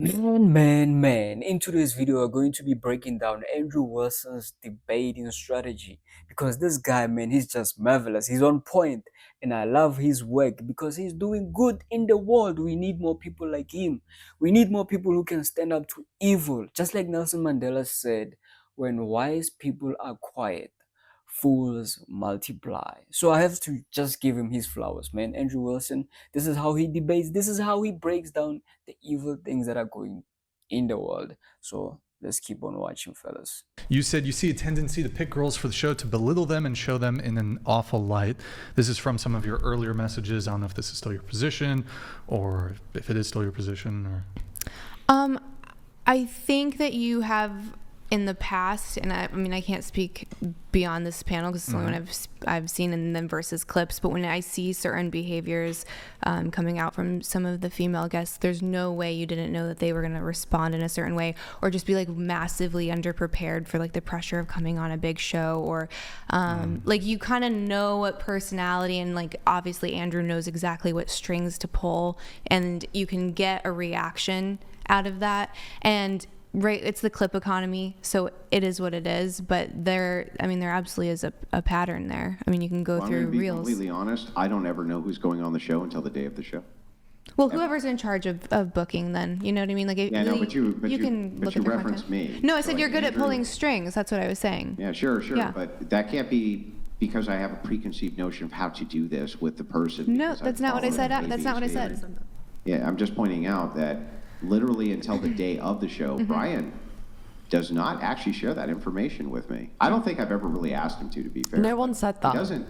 Man. In today's video, we're going to be breaking down Andrew Wilson's debating strategy because this guy, man, he's just marvelous. He's on point, and I love his work because he's doing good in the world. We need more people like him. We need more people who can stand up to evil. Just like Nelson Mandela said, when wise people are quiet, fools multiply. So I have to just give him his flowers, man. Andrew Wilson, this is how he debates, this is how he breaks down the evil things that are going in the world. So let's keep on watching, fellas. You said you see a tendency to pick girls for the show, to belittle them and show them in an awful light. This is from some of your earlier messages. I don't know if this is still your position or if it is still your position or... I think that you have in the past, and I mean, I can't speak beyond this panel because it's the only one I've seen in them versus clips, but when I see certain behaviors coming out from some of the female guests, there's no way you didn't know that they were going to respond in a certain way or just be like massively underprepared for like the pressure of coming on a big show or like you kind of know what personality, and like obviously Andrew knows exactly what strings to pull, and you can get a reaction out of that. And right, it's the clip economy, so it is what it is, but there absolutely is a pattern there. I mean, you can go through I'm reels. To be completely honest, I don't ever know who's going on the show until the day of the show. Well, whoever's in charge of booking, then, you know what I mean? Like, yeah, no, but you reference me. No, I said you're good at pulling strings. That's what I was saying. Yeah, sure, Yeah. But that can't be because I have a preconceived notion of how to do this with the person. No, that's not what I said. That's not what I said. Yeah, I'm just pointing out that literally until the day of the show, Brian does not actually share that information with me. I don't think I've ever really asked him to be fair. No one said that. He doesn't.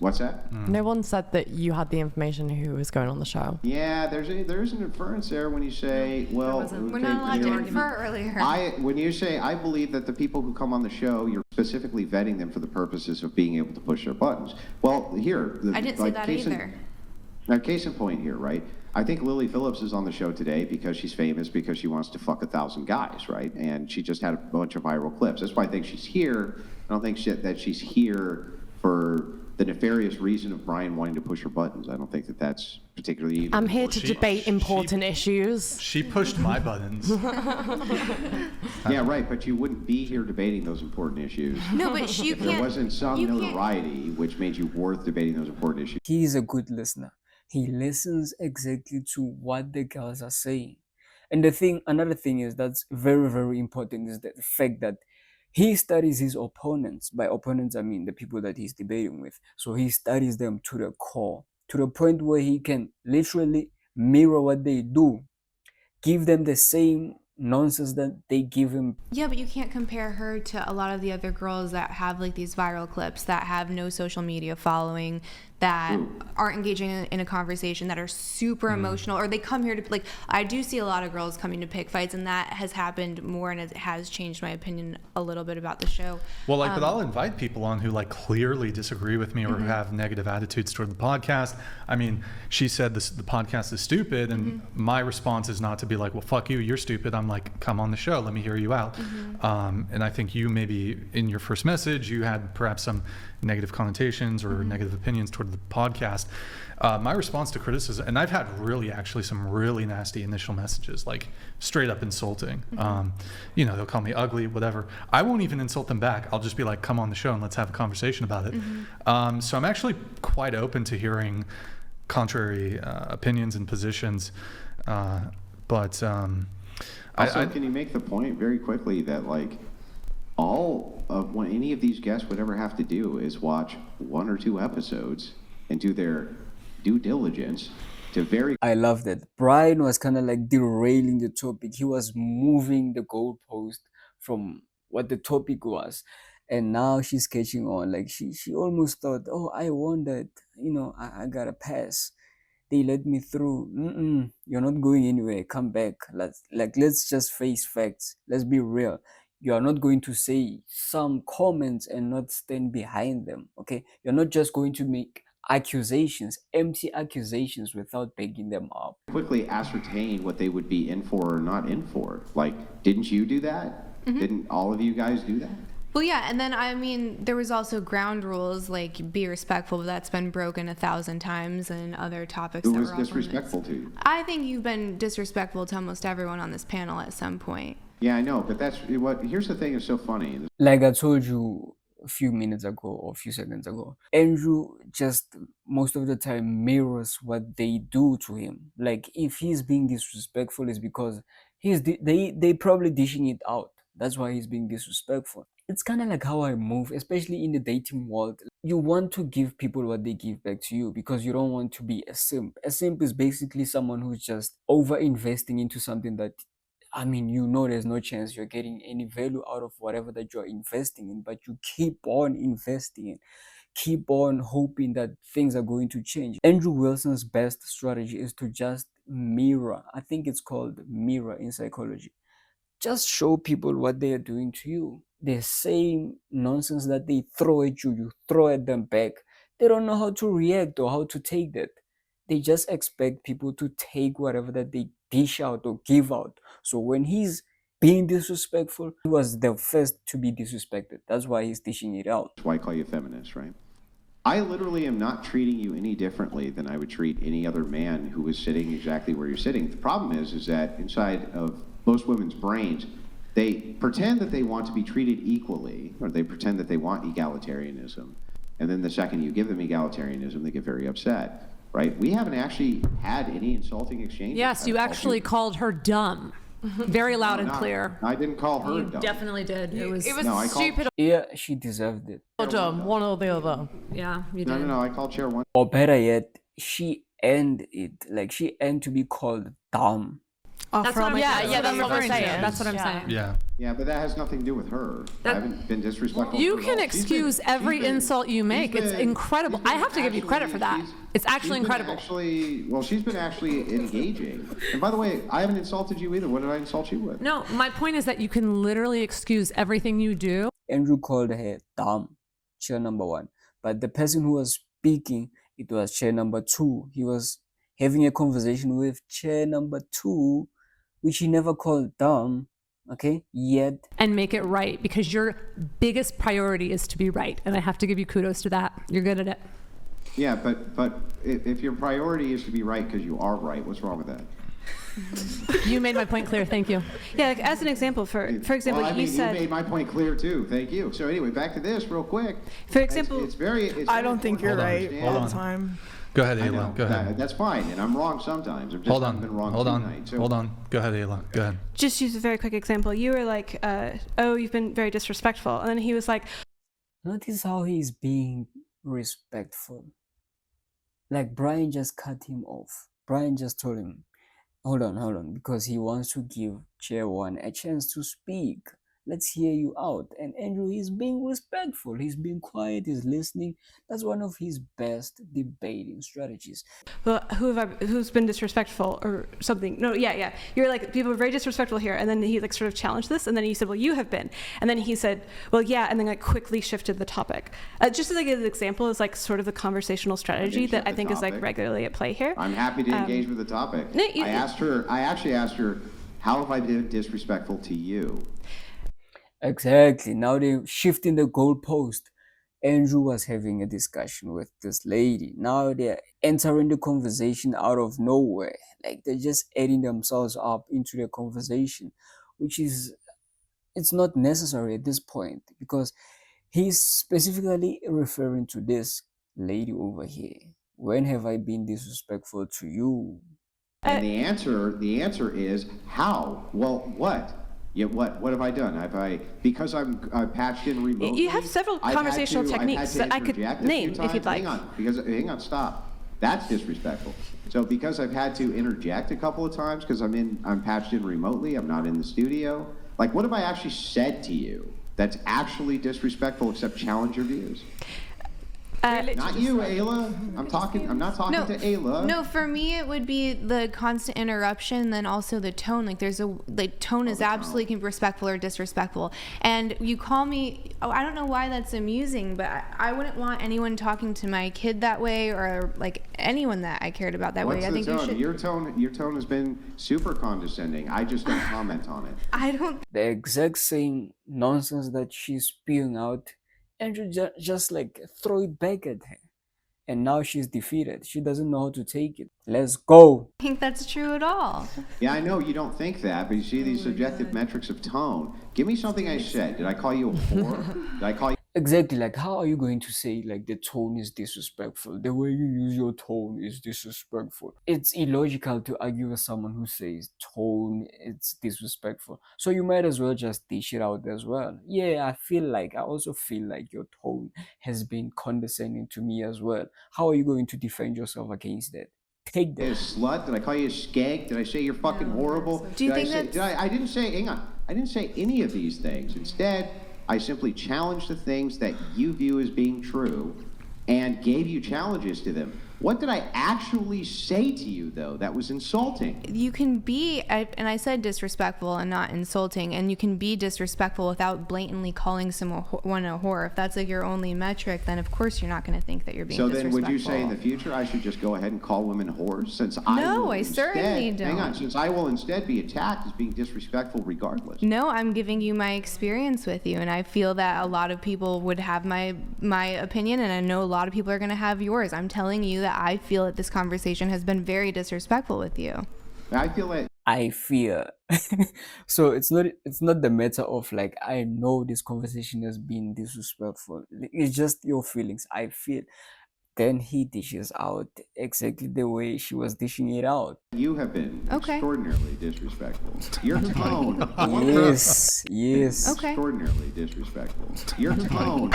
What's that? No one said that you had the information who was going on the show. Yeah, there is an inference there when you say, well... We're not allowed to infer earlier. When you say, I believe that the people who come on the show, you're specifically vetting them for the purposes of being able to push their buttons. Well, here... I didn't say that either. Now, case in point here, right? I think Lily Phillips is on the show today because she's famous, because she wants to fuck 1,000 guys, right? And she just had a bunch of viral clips. That's why I think she's here. I don't think that she's here for the nefarious reason of Brian wanting to push her buttons. I don't think that that's particularly even. I'm here to debate important issues. She pushed my buttons. Yeah, right, but you wouldn't be here debating those important issues. No, but you if can't. there wasn't some notoriety which made you worth debating those important issues. He is a good listener. He listens exactly to what the girls are saying. And another thing is that's very, very important is the fact that he studies his opponents. By opponents, I mean the people that he's debating with. So he studies them to the core, to the point where he can literally mirror what they do, give them the same nonsense that they give him. Yeah, but you can't compare her to a lot of the other girls that have like these viral clips, that have no social media following, that aren't engaging in a conversation, that are super emotional, or they come here to, like, I do see a lot of girls coming to pick fights, and that has happened more, and it has changed my opinion a little bit about the show. Well, like, but I'll invite people on who like clearly disagree with me or who have negative attitudes toward the podcast. I mean, she said the podcast is stupid, and my response is not to be like, well, fuck you, you're stupid. I'm like, come on the show, let me hear you out. And I think you maybe in your first message, you had perhaps some negative connotations or negative opinions toward the podcast. My response to criticism, and I've had actually some really nasty initial messages, like straight up insulting. You know, they'll call me ugly, whatever. I won't even insult them back. I'll just be like, come on the show and let's have a conversation about it. So I'm actually quite open to hearing contrary opinions and positions. But also, can you make the point very quickly that like all of what any of these guests would ever have to do is watch 1 or 2 episodes and do their due diligence to very... I love that. Brian was kind of like derailing the topic. He was moving the goalpost from what the topic was. And now she's catching on. Like she almost thought, oh, I won that. You know, I got a pass. They let me through. You're not going anywhere. Come back. Let's just face facts. Let's be real. You are not going to say some comments and not stand behind them, okay? You're not just going to make accusations, empty accusations without backing them up. Quickly ascertain what they would be in for or not in for. Like, didn't you do that? Didn't all of you guys do that? Well, yeah, and then I mean, there was also ground rules like be respectful, but that's been broken 1,000 times, and other topics Who that was were off disrespectful limits. to you? I think you've been disrespectful to almost everyone on this panel at some point. Yeah, I know, but that's what. Here's the thing that's so funny. Like I told you a few minutes ago or a few seconds ago, Andrew just most of the time mirrors what they do to him. Like if he's being disrespectful, it's because they probably dishing it out. That's why he's being disrespectful. It's kind of like how I move, especially in the dating world. You want to give people what they give back to you because you don't want to be a simp. A simp is basically someone who's just over investing into something that, I mean, you know, there's no chance you're getting any value out of whatever that you're investing in, but you keep on investing in, keep on hoping that things are going to change. Andrew Wilson's best strategy is to just mirror. I think it's called mirror in psychology. Just show people what they are doing to you. The same nonsense that they throw at you, you throw at them back. They don't know how to react or how to take that. They just expect people to take whatever that they dish out or give out. So when he's being disrespectful, he was the first to be disrespected. That's why he's dishing it out. That's why I call you feminist, right? I literally am not treating you any differently than I would treat any other man who is sitting exactly where you're sitting. The problem is that inside of most women's brains, they pretend that they want to be treated equally, or they pretend that they want egalitarianism. And then the second you give them egalitarianism, they get very upset, right? We haven't actually had any insulting exchanges. Yes, you actually called her dumb. Very loud and clear. I didn't call her You dumb. definitely did. It was No, I called- stupid. Yeah, she deserved it. Or dumb, one or the other. Yeah, you No, did. no, no, I called Chair one. Or better yet, she earned it. Like she earned to be called dumb. That's what I'm Yeah, saying. yeah, that's what we're referring to. saying. That's what I'm Yeah. saying. Yeah. Yeah, but that has nothing to do with her. I haven't been disrespectful. You to her can at all. She's excuse been- every she's been- insult you make. she's It's been- incredible. she's been I have to give you credit for that. she's- It's actually she's been incredible. She's been actually engaging. And by the way, I haven't insulted you either. What did I insult you with? No, my point is that you can literally excuse everything you do. Andrew called her dumb, chair number one. But the person who was speaking, it was chair number two. He was having a conversation with chair number two, which he never called dumb, okay? Yet, And make it right, because your biggest priority is to be right, and I have to give you kudos to that. You're good at it. Yeah, but if your priority is to be right because you are right, what's wrong with that? You made my point clear. Thank you. Yeah, like as an example, for example, well, I you mean, said, you made my point clear too. Thank you. So anyway, back to this real quick. for example, It's very. I don't think you're right important to all the understand. time. Go ahead, I know. Ayla. Go ahead. That's fine, and I'm wrong sometimes. I've just Hold not on. been wrong Hold on. tonight. So Hold on. Go ahead, Ayla. Go ahead. just use a very quick example. You were like, oh, you've been very disrespectful. And then he was like, notice how he's being respectful. Like Brian just cut him off. Brian just told him, hold on, because he wants to give chair one a chance to speak. Let's hear you out. And Andrew, he's being respectful. He's being quiet. He's listening. That's one of his best debating strategies. well, who's been disrespectful or something? No, yeah. You're like, people are very disrespectful here. And then he like sort of challenged this. And then you said, well, you have been. And then he said, well, yeah. And then like quickly shifted the topic. Just as like an example is like sort of the conversational strategy shift that I the think is like topic. regularly at play here. I'm happy to engage with the topic. no, you- I actually asked her, how have I been disrespectful to you? Exactly. Now they're shifting the goalpost. Andrew was having a discussion with this lady. Now they're entering the conversation out of nowhere. Like they're just adding themselves up into the conversation, which is, it's not necessary at this point because he's specifically referring to this lady over here. When have I been disrespectful to you? And the answer is how? Well, what? Yeah, what have I done? Because I'm patched in remotely? You have several I've had conversational to- I've had techniques to that I could interject a few name if you'd times. like. Hang on, stop. That's disrespectful. So because I've had to interject a couple of times because I'm patched in remotely, I'm not in the studio. Like, what have I actually said to you that's actually disrespectful except challenge your views? Not you, Ayla. I'm not talking No, to Ayla. no. For me, it would be the constant interruption, and then also the tone. Like tone is the tone. absolutely can be respectful or disrespectful. And you call me. Oh, I don't know why that's amusing, but I wouldn't want anyone talking to my kid that way, or like anyone that I cared about that What's way. I the think tone? you should. Your tone has been super condescending. I just don't comment on it. I don't. The exact same nonsense that she's spewing out, Andrew just like throw it back at her. And now she's defeated. She doesn't know how to take it. Let's go. Think that's true at all. Yeah, I know you don't think that, but you see these subjective metrics of tone. Give me something I said. Did I call you a whore? Did I call you? Exactly, like how are you going to say like the tone is disrespectful? The way you use your tone is disrespectful. It's illogical to argue with someone who says tone it's disrespectful. So you might as well just dish it out as well. Yeah, I also feel like your tone has been condescending to me as well. How are you going to defend yourself against that? Take A that. slut? Did I call you a skank? Did I say you're fucking horrible? Do you Did I think say, that's- I didn't say, hang on. I didn't say any of these things. Instead, I simply challenged the things that you view as being true and gave you challenges to them. What did I actually say to you, though, that was insulting? You can be, and I said disrespectful and not insulting, and you can be disrespectful without blatantly calling someone a whore. If that's like your only metric, then of course you're not going to think that you're being So disrespectful. then would you say in the future I should just go ahead and call women whores? Since No, will I certainly instead- Hang on, don't. since I will instead be attacked as being disrespectful regardless. No, I'm giving you my experience with you, and I feel that a lot of people would have my opinion, and I know a lot of people are going to have yours. I'm telling you that I feel that this conversation has been very disrespectful with you. I feel that I fear. So it's not the matter of like I know this conversation has been disrespectful. It's just your feelings. I feel. Then he dishes out exactly the way she was dishing it out. you have been Okay. extraordinarily disrespectful. Your tone. Yes. Okay. Extraordinarily disrespectful. Your tone.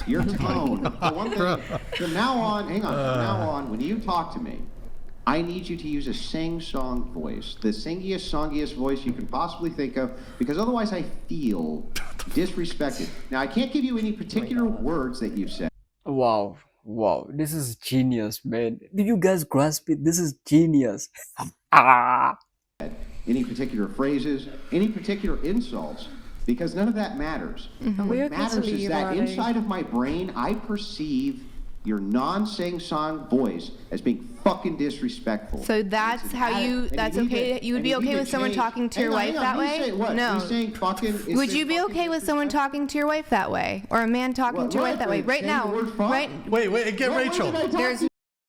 Your tone. For one thing, from now on, hang on. From now on, when you talk to me, I need you to use a sing-song voice, the singiest, songiest voice you can possibly think of, because otherwise I feel disrespected. Now, I can't give you any particular words that you've said. Wow. This is genius, man. Did you guys grasp it? This is genius. Any particular phrases, any particular insults, because none of that matters. We What okay to matters is leave that already? inside of my brain, I perceive your non-sing-song voice as being fucking disrespectful. So that's It's how you. and That's need okay. to- You would and be need okay to with someone change- talking to your Hang on, wife hang on, that me way? saying what? No. Me saying fucking, is Would saying you be fucking okay with someone disrespectful? talking to your wife that way, or a man talking to your What? wife that way? Wait, Right saying now, the word fuck? right? Wait, get What word Rachel. did I talk There's to?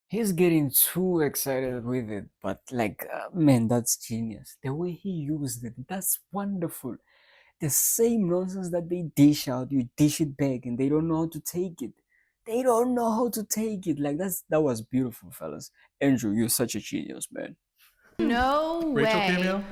He's getting too excited with it, but like, man, that's genius. The way he used it, that's wonderful. The same nonsense that they dish out, you dish it back, and they don't know how to take it. They don't know how to take it. Like that was beautiful, fellas. Andrew, you're such a genius, man. No way. Rachel cameo?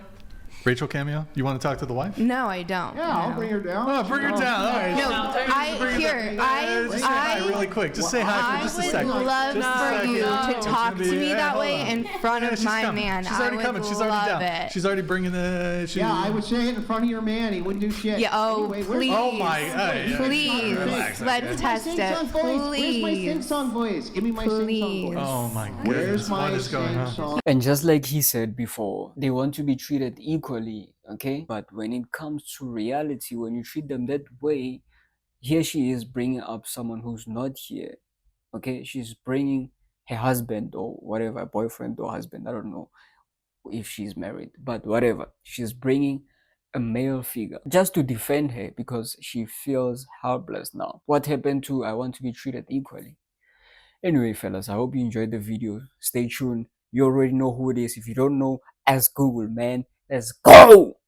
Rachel cameo? You want to talk to the wife? No, I don't. Yeah, I'll No. bring her down. Oh, bring her down. All right. No, Just say hi really quick. Just say hi I for just a would second. love Just a for second. you to It's talk gonna to be- me yeah, that hold way on. in front Yeah, of she's my coming. man. She's already I would coming. She's love already down. it. She's already bringing the. Yeah, I would say it in front of your man. He wouldn't do shit. Yeah, oh, Anyway, please. Oh my. Hey, Please, relax, let's okay. test sing-song it. voice? Where's my Please. sing-song voice? Give me my sing-song Please. voice. Oh my Where's goodness. my What is going on? sing-song? And just like he said before, they want to be treated equally, okay? But when it comes to reality, when you treat them that way, here she is bringing up someone who's not here, okay? She's bringing her husband or whatever, boyfriend or husband, I don't know if she's married, but whatever. She's bringing a male figure just to defend her because she feels helpless now. What happened to I want to be treated equally? Anyway, fellas, I hope you enjoyed the video. Stay tuned. You already know who it is. If you don't know, ask Google, man. Let's go!